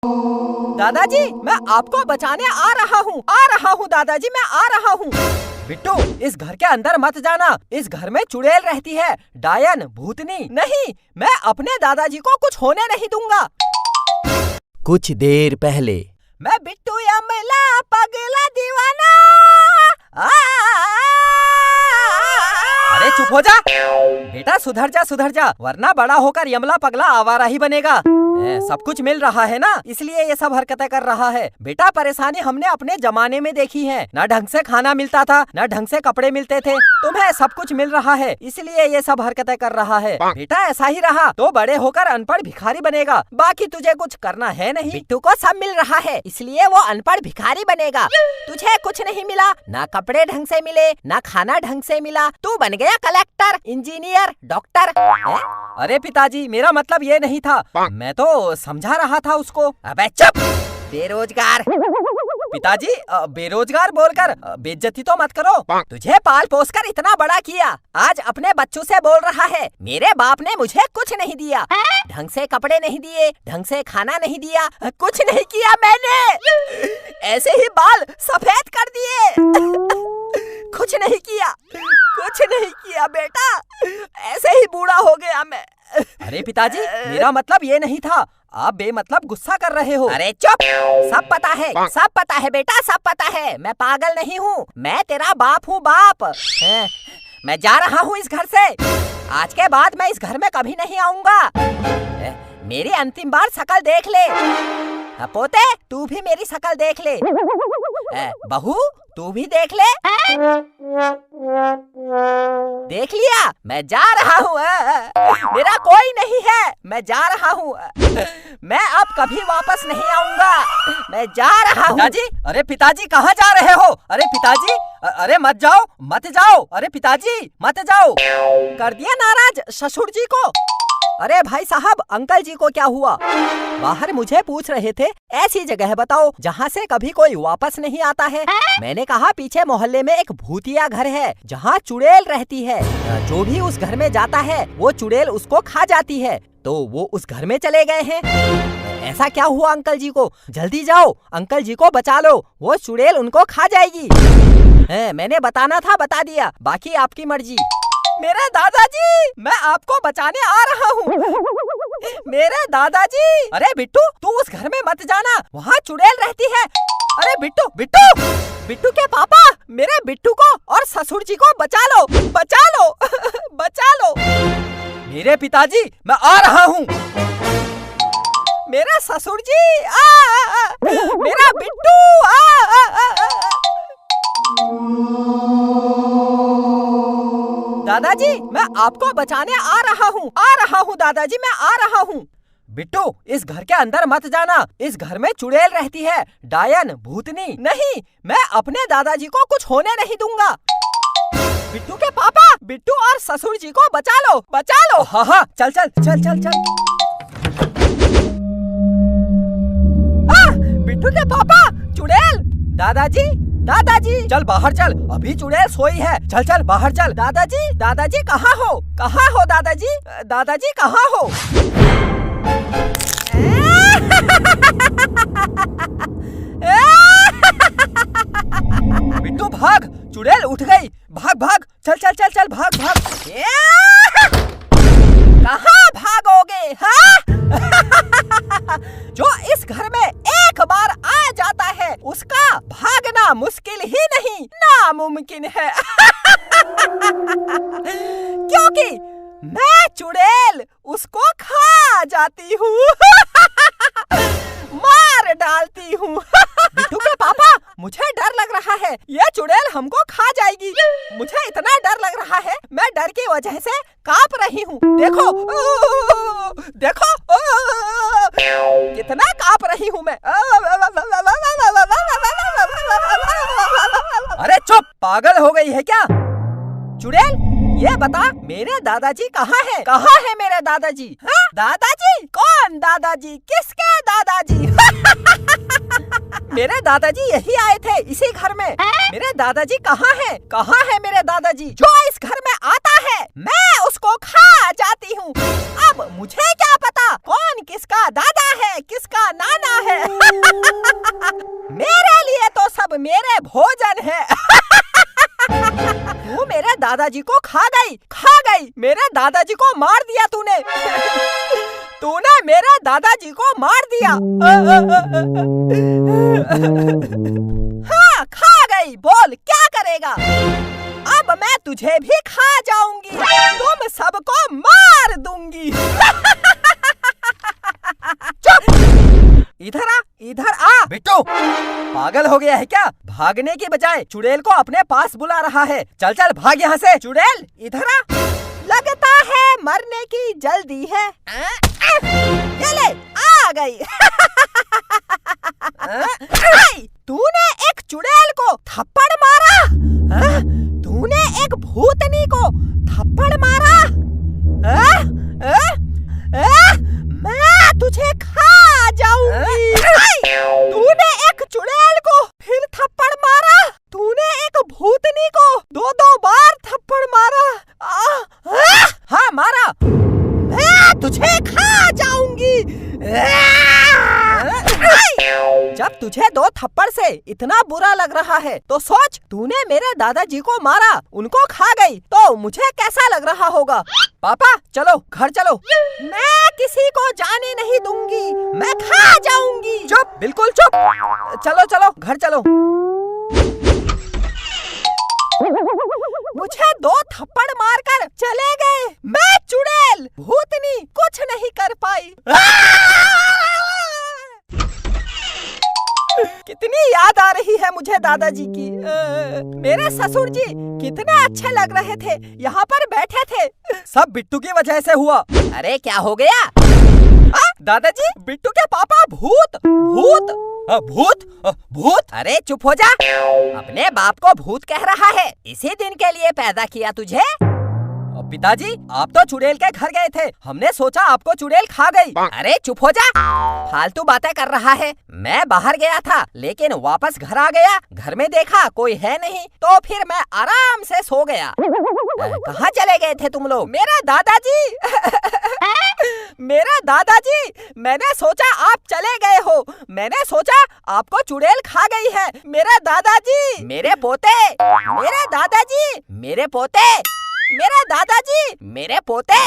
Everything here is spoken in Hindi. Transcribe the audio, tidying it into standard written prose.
दादाजी, मैं आपको बचाने आ रहा हूँ दादाजी, मैं आ रहा हूँ। बिट्टू, इस घर के अंदर मत जाना, इस घर में चुड़ैल रहती है, डायन, भूतनी। नहीं, मैं अपने दादाजी को कुछ होने नहीं दूंगा। कुछ देर पहले। मैं बिट्टू यमला पगला दीवाना। अरे चुप हो जा बेटा, सुधर जा वरना बड़ा होकर यमला पगला आवारा ही बनेगा। सब कुछ मिल रहा है ना, इसलिए ये सब हरकतें कर रहा है। बेटा, परेशानी हमने अपने जमाने में देखी है, न ढंग से खाना मिलता था, न ढंग से कपड़े मिलते थे। तुम्हें सब कुछ मिल रहा है, इसलिए ये सब हरकतें कर रहा है। बेटा, ऐसा ही रहा तो बड़े होकर अनपढ़ भिखारी बनेगा, बाकी तुझे कुछ करना है नहीं। बिट्टू को सब मिल रहा है, इसलिए वो अनपढ़ भिखारी बनेगा। तुझे कुछ नहीं मिला, ना कपड़े ढंग से मिले, ना खाना ढंग से मिला, तू बन गया कलेक्टर, इंजीनियर, डॉक्टर। अरे पिताजी, मेरा मतलब ये नहीं था, मैं तो समझा रहा था उसको। अबे चुप, बेरोजगार। पिताजी, बेरोजगार बोलकर बेइज्जती तो मत करो। तुझे पाल पोस कर इतना बड़ा किया, आज अपने बच्चों से बोल रहा है मेरे बाप ने मुझे कुछ नहीं दिया, ढंग से कपड़े नहीं दिए, ढंग से खाना नहीं दिया, कुछ नहीं किया मैंने, ऐसे ही बाल सफेद कर दिए। कुछ नहीं किया बेटा, ऐसे ही बूढ़ा हो गया मैं। अरे पिताजी, मेरा मतलब ये नहीं था, आप बेमतलब गुस्सा कर रहे हो। अरे चुप, सब पता है बेटा, सब पता है। मैं पागल नहीं हूँ, मैं तेरा बाप हूँ, बाप। मैं जा रहा हूँ इस घर से, आज के बाद मैं इस घर में कभी नहीं आऊंगा। मेरी अंतिम बार शकल देख ले। पोते, तू भी मेरी शकल देख ले। बहू, तू भी देख ले। देख लिया, मैं जा रहा हूँ, मेरा कोई नहीं है, मैं जा रहा हूँ, मैं अब कभी वापस नहीं आऊंगा, मैं जा रहा हूँ। पिताजी, अरे पिताजी कहाँ जा रहे हो? अरे पिताजी, अरे मत जाओ, अरे पिताजी मत जाओ। कर दिया नाराज ससुर जी को। अरे भाई साहब, अंकल जी को क्या हुआ? बाहर मुझे पूछ रहे थे, ऐसी जगह बताओ जहाँ से कभी कोई वापस नहीं आता है। मैंने कहा पीछे मोहल्ले में एक भूतिया घर है जहाँ चुड़ैल रहती है, जो भी उस घर में जाता है वो चुड़ैल उसको खा जाती है, तो वो उस घर में चले गए हैं। ऐसा क्या हुआ अंकल जी को? जल्दी जाओ, अंकल जी को बचा लो, वो चुड़ैल उनको खा जाएगी। मैंने बताना था, बता दिया, बाकी आपकी मर्जी। मेरे दादाजी, मैं आपको बचाने आ रहा हूँ। मेरे दादाजी। अरे बिट्टू, तू उस घर में मत जाना, वहाँ चुड़ैल रहती है। अरे बिट्टू के पापा, मेरे बिट्टू को और ससुर जी को बचा लो। बचा लो। मेरे पिताजी, मैं आ रहा हूँ। मेरे ससुर जी, मेरा बिट्टू, दादाजी, मैं आपको बचाने आ रहा हूँ दादाजी, मैं आ रहा हूँ। बिट्टू, इस घर के अंदर मत जाना, इस घर में चुड़ैल रहती है, डायन, भूतनी। नहीं, मैं अपने दादाजी को कुछ होने नहीं दूंगा। बिट्टू के पापा, बिट्टू और ससुर जी को बचा लो। हाँ, चल। बिट्टू के पापा, चुड़ैल। दादाजी, चल बाहर चल, अभी चुड़ैल सोई है, चल बाहर चल। दादाजी कहाँ हो दादाजी कहाँ हो? बिट्टू भाग, चुड़ैल उठ गई, भाग, चल भाग। कहाँ भागोगे, हाँ? जो इस घर में एक बार आ जाता है, उसका भागना मुश्किल ही नहीं, नामुमकिन है। क्योंकि मैं चुड़ैल उसको खा जाती हूँ, मार डालती हूँ। बिट्टू के पापा, मुझे डर लग रहा है, ये चुड़ैल हमको खा जाएगी। मुझे इतना डर लग रहा है, मैं डर की वजह से कांप रही हूँ। देखो, कितना कांप रही हूँ मैं। अरे चुप, पागल हो गई है क्या? चुड़ैल, ये बता, मेरे दादाजी कहाँ है मेरे दादाजी? हाँ? दादाजी? कौन दादाजी? किसके दादाजी? मेरे दादाजी यही आए थे, इसी घर में। मेरे दादाजी कहाँ है मेरे दादाजी? जो इस घर में आता है, मैं उसको खा जाती हूँ। अब मुझे क्या पता कौन किसका दादा है, किसका नाना है? दादाजी को मार दिया तूने। तूने मेरे दादाजी को मार दिया। हाँ, खा गई। बोल क्या करेगा? अब मैं तुझे भी खा जाऊंगी। तुम सबको मार दूंगी। चुप! इधर आ। बिट्टू, पागल हो गया है क्या? भागने की बजाय चुड़ैल को अपने पास बुला रहा है। चल चल भाग यहाँ से। चुड़ैल इधर आ। लगता है मरने की जल्दी है। ये ले, आ गई। तूने एक चुड़ैल को थप्पड़ मारा? तूने एक भूतनी को थप्पड़ मारा? मैं तुझे खा जाऊंगी। तूने एक चुड़ैल को फिर थप्पड़ मारा? तूने एक भूतनी को दो बार थप्पड़ मारा? हाँ मारा। मैं तुझे खा जाऊंगी। जब तुझे 2 थप्पड़ से इतना बुरा लग रहा है तो सोच, तूने मेरे दादाजी को मारा, उनको खा गई, तो मुझे कैसा लग रहा होगा? पापा चलो घर चलो। मैं किसी को जाने नहीं दूंगी, मैं खा जाऊंगी। चुप, बिल्कुल चुप। चलो चलो घर चलो। मुझे 2 थप्पड़ मारकर चले गए। मैं चुड़ैल भूतनी कुछ नहीं कर पाई। कितनी याद आ रही है मुझे दादाजी की। मेरे ससुर जी कितने अच्छे लग रहे थे, यहाँ पर बैठे थे। सब बिट्टू की वजह से हुआ। अरे क्या हो गया? दादाजी, बिट्टू के पापा भूत भूत भूत भूत। अरे चुप हो जा। अपने बाप को भूत कह रहा है? इसी दिन के लिए पैदा किया तुझे। पिताजी, आप तो चुड़ैल के घर गए थे, हमने सोचा आपको चुड़ैल खा गई। अरे चुप हो जा, फालतू बातें कर रहा है। मैं बाहर गया था लेकिन वापस घर आ गया, घर में देखा कोई है नहीं, तो फिर मैं आराम से सो गया। कहाँ चले गए थे तुम लोग? मेरा दादाजी मेरा दादाजी, मैंने सोचा आप चले गए हो, मैंने सोचा आपको चुड़ैल खा गई है। मेरा दादाजी, मेरे पोते, मेरे दादाजी, मेरे पोते, मेरा दादाजी, मेरे पोते।